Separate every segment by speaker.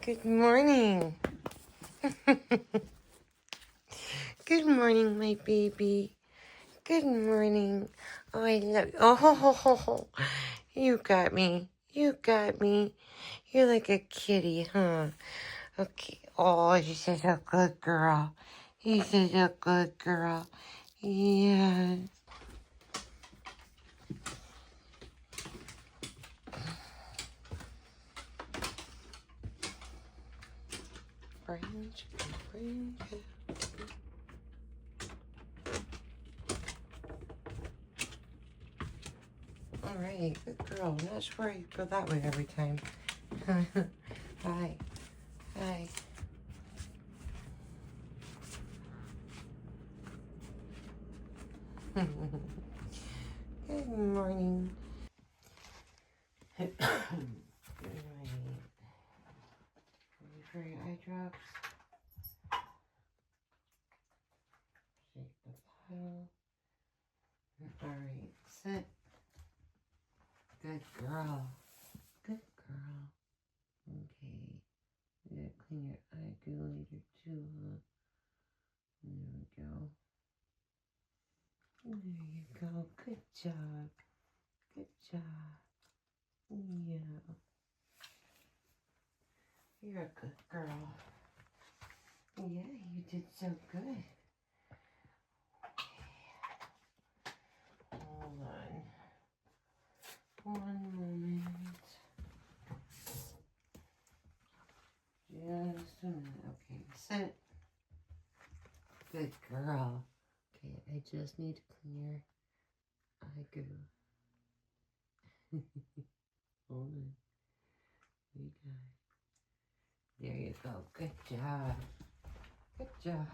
Speaker 1: Good morning. Good morning, my baby. Good morning. Oh, I love you. Oh, you got me. You got me. You're like a kitty, huh? Okay. Oh, she's such a good girl. He's such a good girl. Yeah. Brain. All right, good girl. Not sure you go that way every time. Hi. Hi. Good morning. Good morning. Ready for your eye drops? Shake the bottle. All right, sit. Good girl. Good girl. Okay. You gotta clean your eye goo later too, huh? There we go. There you go. Good job. Good job. Yeah. You're a good girl. Yeah, you did so good. Hold on. One moment. Just a minute. Okay, sit. Good girl. Okay, I just need to clean your eye goo. Hold on. We got it. There you go. Good job. Good job.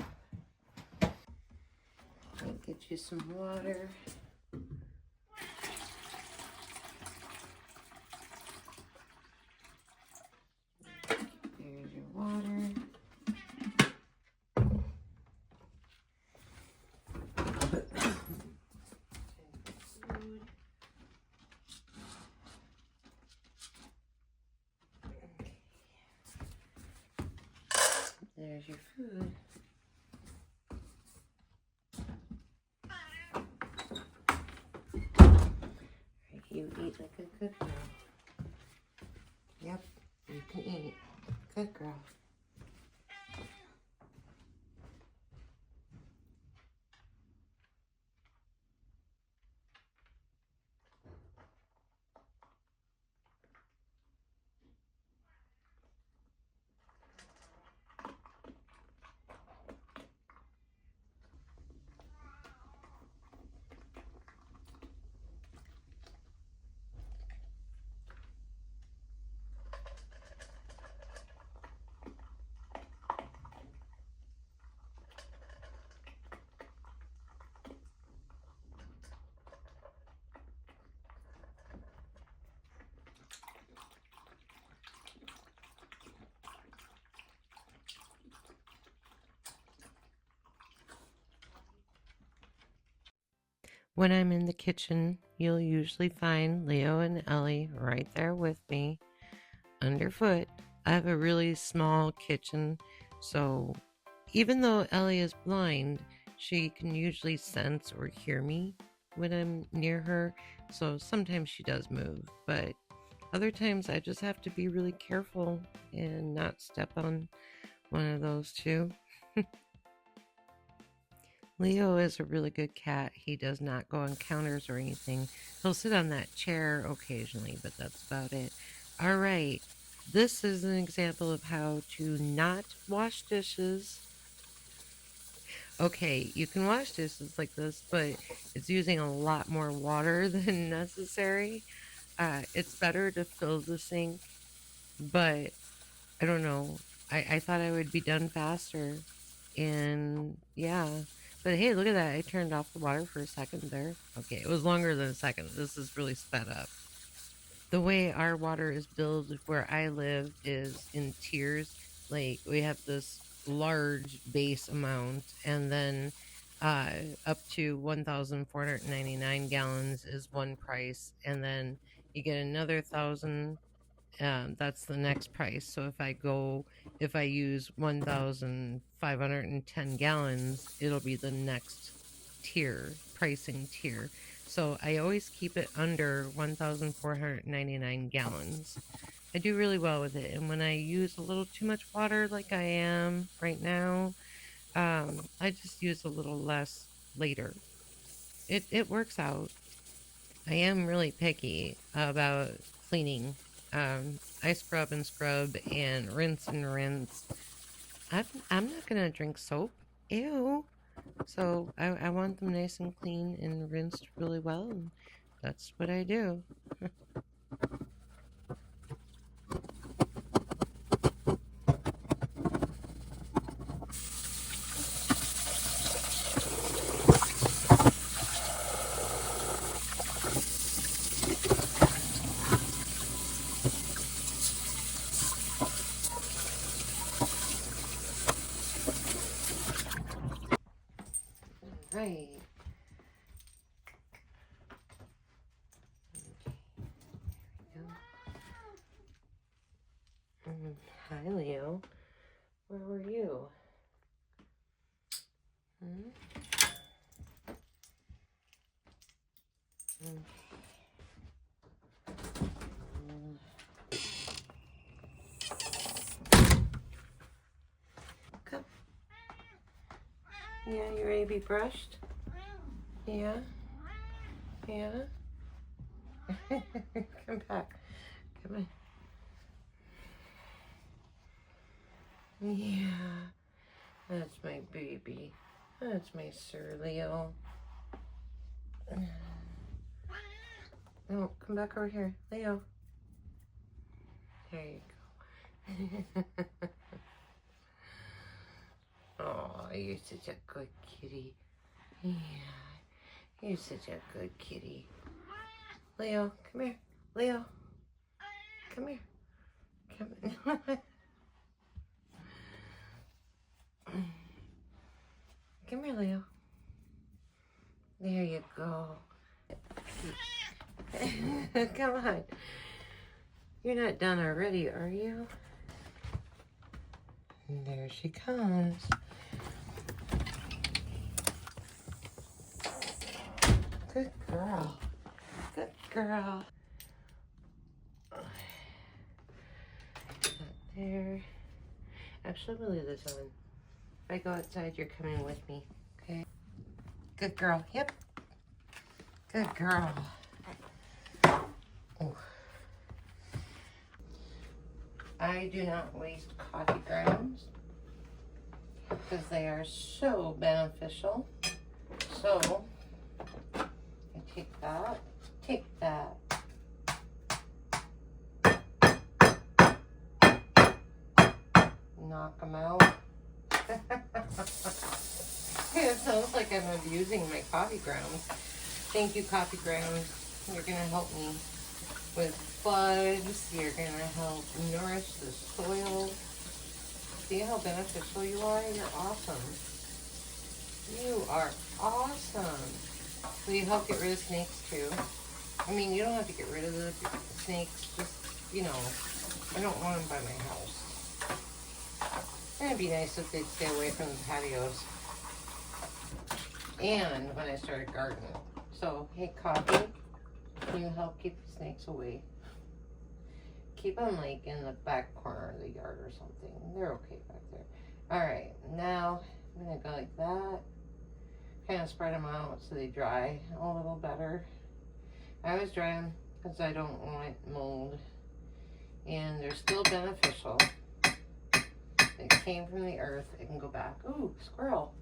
Speaker 1: I'll get you some water. There's your water. Food. There's your food. You eat like a good girl. Yep, you can eat. Good girl. When I'm in the kitchen, you'll usually find Leo and Ellie right there with me, underfoot. I have a really small kitchen, so even though Ellie is blind, she can usually sense or hear me when I'm near her, so sometimes she does move, but other times I just have to be really careful and not step on one of those two. Leo is a really good cat. He does not go on counters or anything. He'll sit on that chair occasionally, but that's about it. All right. This is an example of how to not wash dishes. Okay, you can wash dishes like this, but it's using a lot more water than necessary. It's better to fill the sink, but I don't know. I thought I would be done faster. And yeah. But hey, look at that. I turned off the water for a second there. Okay, it was longer than a second. This is really sped up. The way our water is billed where I live is in tiers. Like we have this large base amount, and then up to 1,499 gallons is one price, and then you get another 1,000 that's the next price. So if I use 1,510 gallons, it'll be the next pricing tier. So I always keep it under 1,499 gallons. I do really well with it. And when I use a little too much water, like I am right now, I just use a little less later. It works out. I am really picky about cleaning. I scrub and scrub and rinse and rinse. I'm not gonna drink soap. Ew. So I want them nice and clean and rinsed really well, and that's what I do. Right. Hi, Leo. Where were you? Hmm? Come. Yeah, you ready to be brushed? Yeah? Yeah? Come back. Come on. Yeah. That's my baby. That's my Sir Leo. No, come back over here. Leo. There you go. Oh, you're such a good kitty. Yeah. You're such a good kitty. Leo, come here. Leo. Come here. Come Come here, Leo. There you go. Come on. You're not done already, are you? And there she comes. Good girl. Good girl. There. Actually, I'm gonna leave this on. If I go outside, you're coming with me. Okay. Good girl. Yep. Good girl. Oh. I do not waste coffee grounds because they are so beneficial. So I take that, knock them out. It sounds like I'm abusing my coffee grounds. Thank you, coffee grounds. You're gonna help me with bugs. You're gonna help nourish the soil. See how beneficial you are? You're awesome. You are awesome. So you help get rid of snakes too. I mean, you don't have to get rid of the snakes. Just, I don't want them by my house. And it'd be nice if they'd stay away from the patios. And when I started gardening. So, hey, Coffee, can you help keep the snakes away? Keep them like in the back corner of the yard or something. They're okay back there. All right, now I'm gonna go like that. Kind of spread them out so they dry a little better. I always dry them because I don't want mold. And they're still beneficial. It came from the earth. It can go back. Ooh, squirrel.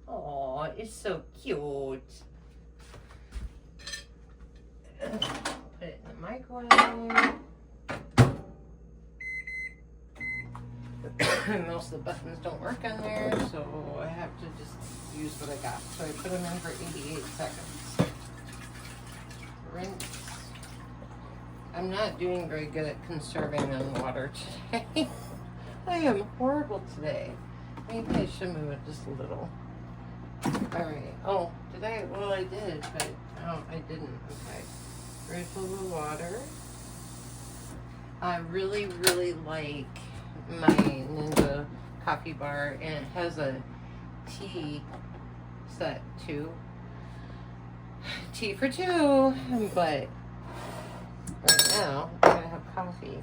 Speaker 1: Oh, it's so cute. Put it in the microwave. Most of the buttons don't work on there, so I have to just use what I got. So I put them in for 88 seconds. Rinse. I'm not doing very good at conserving on water today. I am horrible today. Maybe I should move it just a little. Alright. Oh, did I? Well, I did, but I didn't. Okay. Refill the water. I really, really like my Ninja coffee bar, and it has a tea set too. Tea for two, but right now I'm gonna have coffee.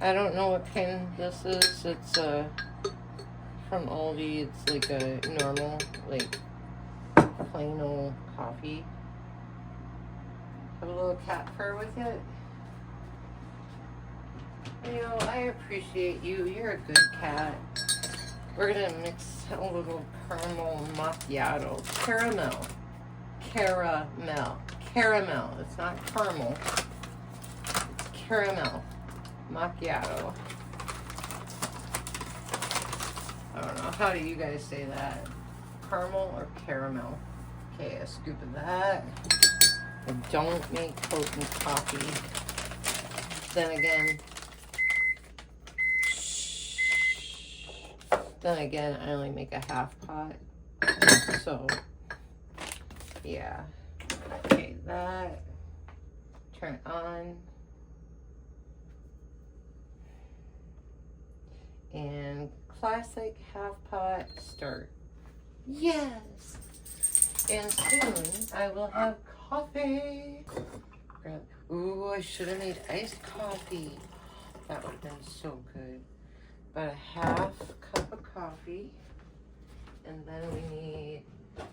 Speaker 1: I don't know what kind this is. It's from Aldi. It's like a normal, like plain old coffee. Have a little cat fur with it. You know, I appreciate you. You're a good cat. We're gonna mix a little caramel macchiato. Caramel. It's not caramel. It's caramel macchiato. I don't know. How do you guys say that? Caramel or caramel? Okay, a scoop of that. I don't make potent coffee. Then again, I only make a half pot. So, yeah. Okay, that. Turn it on. And classic half pot start. Yes! And soon I will have coffee. Ooh, I should have made iced coffee. That would have been so good. About a half cup of coffee. And then we need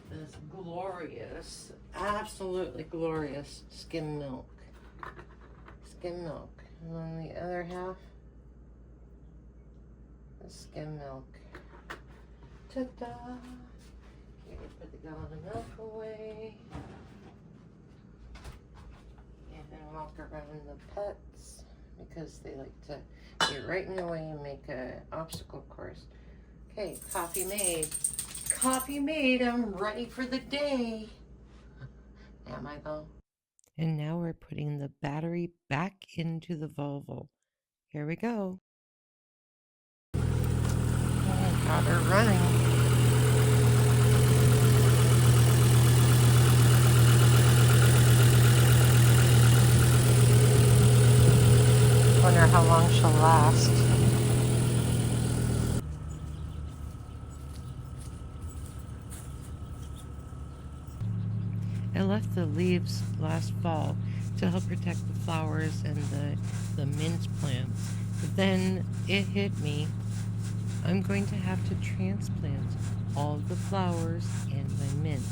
Speaker 1: this glorious, absolutely glorious skim milk. Skim milk. And then the other half, the skim milk. Ta-da! Okay, put the gallon of milk away. And then walk around the pets because they like to get right in the way and make an obstacle course. Okay, coffee made. Coffee made. I'm ready for the day. Am I though? And now we're putting the battery back into the Volvo. Here we go. Oh, got her running. Wonder how long she'll last. I left the leaves last fall to help protect the flowers and the mint plants. But then it hit me. I'm going to have to transplant all the flowers and my mint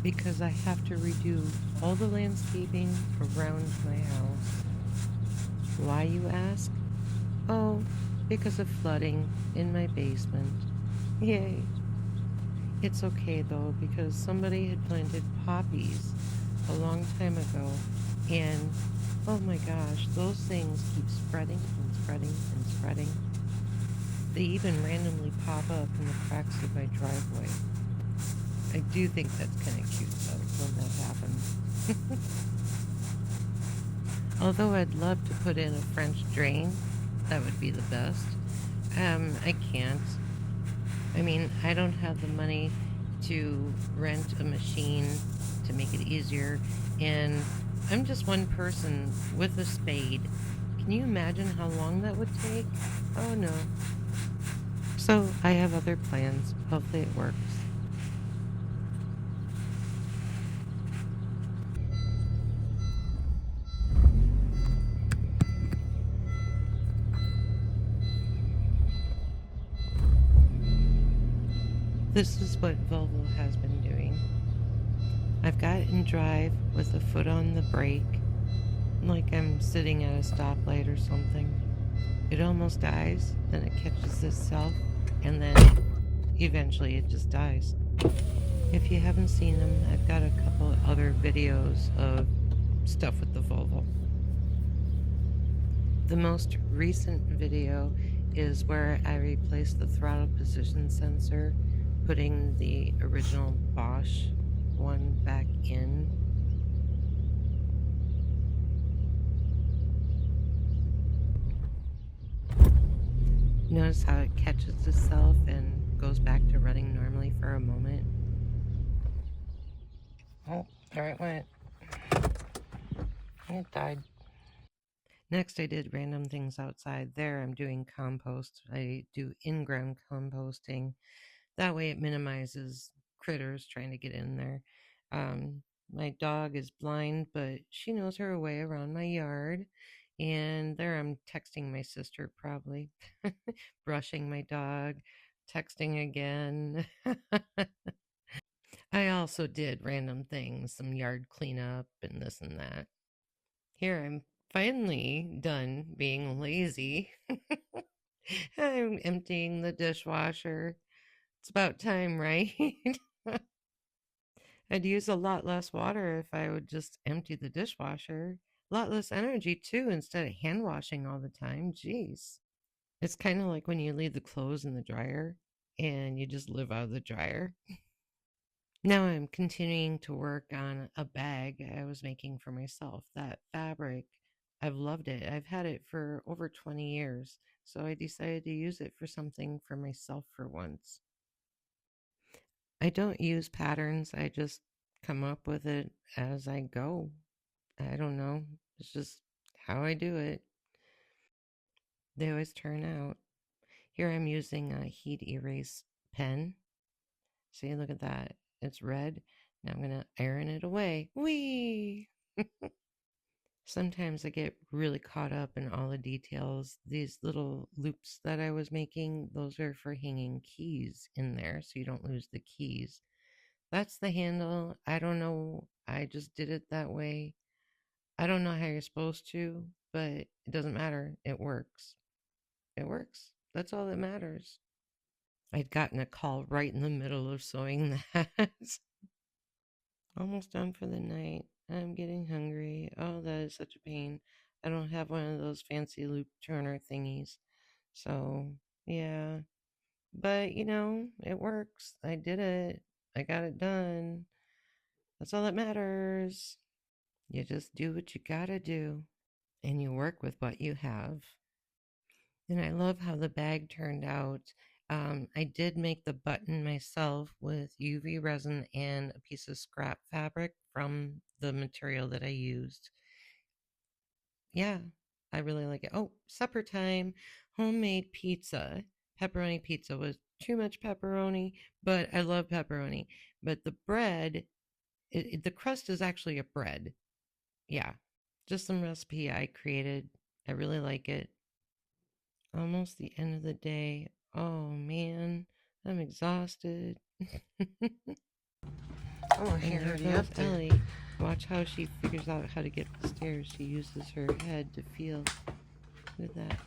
Speaker 1: because I have to redo all the landscaping around my house. Why, you ask? Oh, because of flooding in my basement. Yay. It's okay though, because somebody had planted poppies a long time ago, and oh my gosh, those things keep spreading and spreading and spreading. They even randomly pop up in the cracks of my driveway. I do think that's kind of cute though when that happens. Although I'd love to put in a French drain, that would be the best. I can't. I mean, I don't have the money to rent a machine to make it easier, and I'm just one person with a spade. Can you imagine how long that would take? Oh no. So I have other plans. Hopefully it works. This is what Volvo has been doing. I've got it in drive with a foot on the brake, like I'm sitting at a stoplight or something. It almost dies, then it catches itself, and then eventually it just dies. If you haven't seen them, I've got a couple other videos of stuff with the Volvo. The most recent video is where I replaced the throttle position sensor, putting the original Bosch one back in. Notice how it catches itself and goes back to running normally for a moment. Oh, there it went. It died. Next, I did random things outside. There, I'm doing compost. I do in-ground composting. That way, it minimizes critters trying to get in there. Um, my dog is blind, but she knows her way around my yard. And there, I'm texting my sister, probably brushing my dog, texting again. I also did random things, some yard cleanup and this and that. Here, I'm finally done being lazy. I'm emptying the dishwasher. It's about time, right? I'd use a lot less water if I would just empty the dishwasher. A lot less energy, too, instead of hand washing all the time. Jeez. It's kind of like when you leave the clothes in the dryer and you just live out of the dryer. Now I'm continuing to work on a bag I was making for myself. That fabric, I've loved it. I've had it for over 20 years, so I decided to use it for something for myself for once. I don't use patterns, I just come up with it as I go. I don't know. It's just how I do it. They always turn out. Here I'm using a heat erase pen. See, look at that. It's red. Now I'm going to iron it away. Whee! Sometimes I get really caught up in all the details. These little loops that I was making, those are for hanging keys in there so you don't lose the keys. That's the handle. I don't know. I just did it that way. I don't know how you're supposed to, but it doesn't matter. It works. It works. That's all that matters. I'd gotten a call right in the middle of sewing that. Almost done for the night. I'm getting hungry. Oh, that is such a pain. I don't have one of those fancy loop turner thingies. So, yeah. But, it works. I did it. I got it done. That's all that matters. You just do what you gotta do, and you work with what you have. And I love how the bag turned out. I did make the button myself with UV resin and a piece of scrap fabric from the material that I used. Yeah, I really like it. Oh, supper time. Homemade pizza. Pepperoni pizza was too much pepperoni, but I love pepperoni. But the bread, the crust is actually a bread. Yeah, just some recipe I created. I really like it. Almost the end of the day. Oh man, I'm exhausted.
Speaker 2: Oh,
Speaker 1: And
Speaker 2: you're
Speaker 1: there
Speaker 2: already
Speaker 1: goes
Speaker 2: up there.
Speaker 1: Ellie. Watch how she figures out how to get up the stairs. She uses her head to feel. Look at that.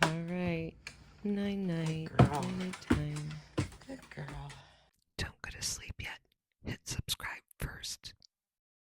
Speaker 1: All right. Night night.
Speaker 2: Girl.
Speaker 1: Night time.
Speaker 2: Good girl.
Speaker 1: Don't go to sleep yet. Hit subscribe first.